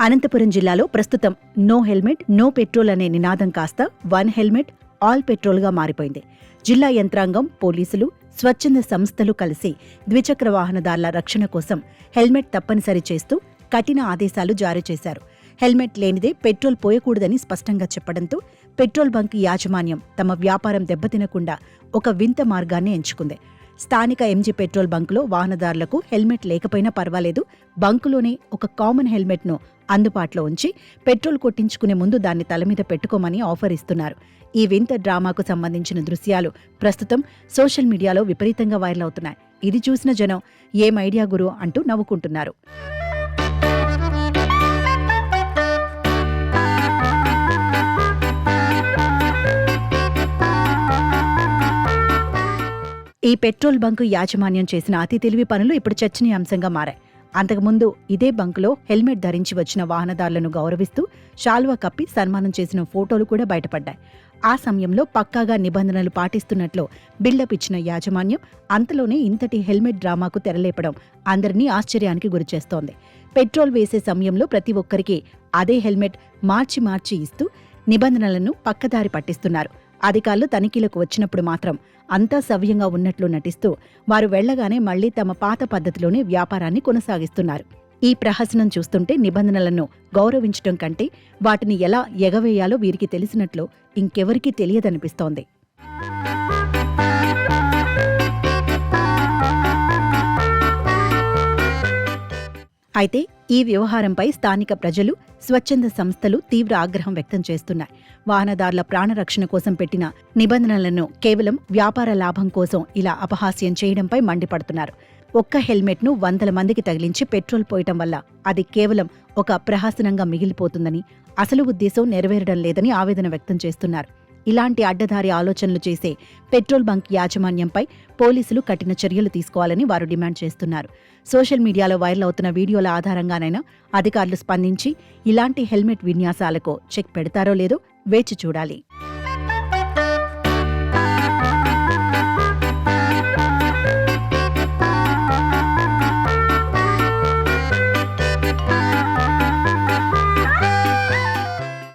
అనంతపురం జిల్లాలో ప్రస్తుతం no helmet no petrol అనే నినాదం కాస్త వన్ హెల్మెట్ ఆల్ పెట్రోల్గా మారిపోయింది. జిల్లా యంత్రాంగం, పోలీసులు, స్వచ్ఛంద సంస్థలు కలిసి ద్విచక్ర వాహనదారుల రక్షణ కోసం హెల్మెట్ తప్పనిసరి చేస్తూ కఠిన ఆదేశాలు జారీ చేశారు. హెల్మెట్ లేనిదే పెట్రోల్ పోయకూడదని స్పష్టంగా చెప్పడంతో పెట్రోల్ బంక్ యాజమాన్యం తమ వ్యాపారం దెబ్బతినకుండా ఒక వింత మార్గాన్ని ఎంచుకుంది. స్థానిక ఎంజీ పెట్రోల్ బంకులో వాహనదారులకు హెల్మెట్ లేకపోయినా పర్వాలేదు, బంకులోనే ఒక కామన్ హెల్మెట్ను అందుబాటులో ఉంచి పెట్రోల్ కొట్టించుకునే ముందు దాన్ని తల మీద పెట్టుకోమని ఆఫర్ ఇస్తున్నారు. ఈ వింత డ్రామాకు సంబంధించిన దృశ్యాలు ప్రస్తుతం సోషల్ మీడియాలో విపరీతంగా వైరల్ అవుతున్నాయి. ఇది చూసిన జనం ఏం ఐడియా గురు అంటూ నవ్వుకుంటున్నారు. ఈ పెట్రోల్ బంకు యాజమాన్యం చేసిన అతి తెలివి పనులు ఇప్పుడు చర్చనీయాంశంగా మారాయి. అంతకుముందు ఇదే బంకులో హెల్మెట్ ధరించి వచ్చిన వాహనదారులను గౌరవిస్తూ శాల్వా కప్పి సన్మానం చేసిన ఫోటోలు కూడా బయటపడ్డాయి. ఆ సమయంలో పక్కాగా నిబంధనలు పాటిస్తున్నట్లు బిల్డప్ ఇచ్చిన యాజమాన్యం అంతలోనే ఇంతటి హెల్మెట్ డ్రామాకు తెరలేపడం అందరినీ ఆశ్చర్యానికి గురిచేస్తోంది. పెట్రోల్ వేసే సమయంలో ప్రతి ఒక్కరికి అదే హెల్మెట్ మార్చి మార్చి ఇస్తూ నిబంధనలను పక్కదారి పట్టిస్తున్నారు. అధికారులు తనిఖీలకు వచ్చినప్పుడు మాత్రం అంతా సవ్యంగా ఉన్నట్లు నటిస్తూ వారు వెళ్లగానే మళ్లీ తమ పాత పద్ధతిలోనే వ్యాపారాన్ని కొనసాగిస్తున్నారు. ఈ ప్రహసనం చూస్తుంటే నిబంధనలను గౌరవించడం కంటే వాటిని ఎలా ఎగవేయాలో వీరికి తెలిసినట్లు ఇంకెవరికీ తెలియదనిపిస్తోంది. అయితే ఈ వ్యవహారంపై స్థానిక ప్రజలు, స్వచ్ఛంద సంస్థలు తీవ్ర ఆగ్రహం వ్యక్తం చేస్తున్నాయి. వాహనదారుల ప్రాణరక్షణ కోసం పెట్టిన నిబంధనలను కేవలం వ్యాపార లాభం కోసం ఇలా అపహాస్యం చేయడంపై మండిపడుతున్నారు. ఒక్క హెల్మెట్ను 100 మందికి తగిలించి పెట్రోల్ పోయటం వల్ల అది కేవలం ఒక ప్రహసనంగా మిగిలిపోతుందని, అసలు ఉద్దేశం నెరవేరడం లేదని ఆవేదన వ్యక్తం చేస్తున్నారు. ఇలాంటి అడ్డదారి ఆలోచనలు చేసే పెట్రోల్ బంక్ యాజమాన్యంపై పోలీసులు కఠిన చర్యలు తీసుకోవాలని వారు డిమాండ్ చేస్తున్నారు. సోషల్ మీడియాలో వైరల్ అవుతున్న వీడియోల ఆధారంగానైనా అధికారులు స్పందించి ఇలాంటి హెల్మెట్ విన్యాసాలకు చెక్ పెడతారో లేదో వేచి చూడాలి.